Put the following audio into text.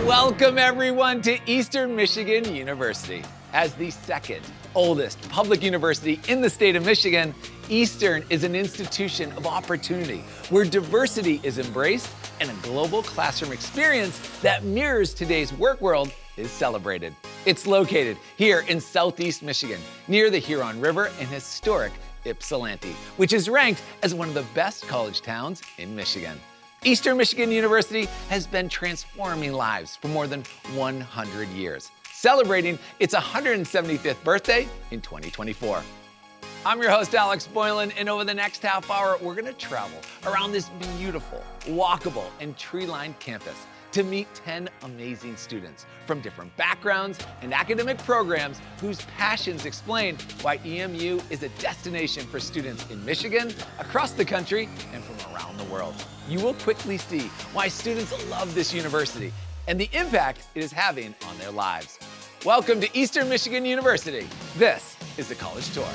Welcome everyone to Eastern Michigan University. As the second oldest public university in the state of Michigan, Eastern is an institution of opportunity where diversity is embraced and a global classroom experience that mirrors today's work world is celebrated. It's located here in Southeast Michigan, near the Huron River in historic Ypsilanti, which is ranked as one of the best college towns in Michigan. Eastern Michigan University has been transforming lives for more than 100 years, celebrating its 175th birthday in 2024. I'm your host, Alex Boylan, and over the next half hour, we're gonna travel around this beautiful, walkable, and tree-lined campus to meet 10 amazing students from different backgrounds and academic programs whose passions explain why EMU is a destination for students in Michigan, across the country, and from around the world. You will quickly see why students love this university and the impact it is having on their lives. Welcome to Eastern Michigan University. This is the College Tour.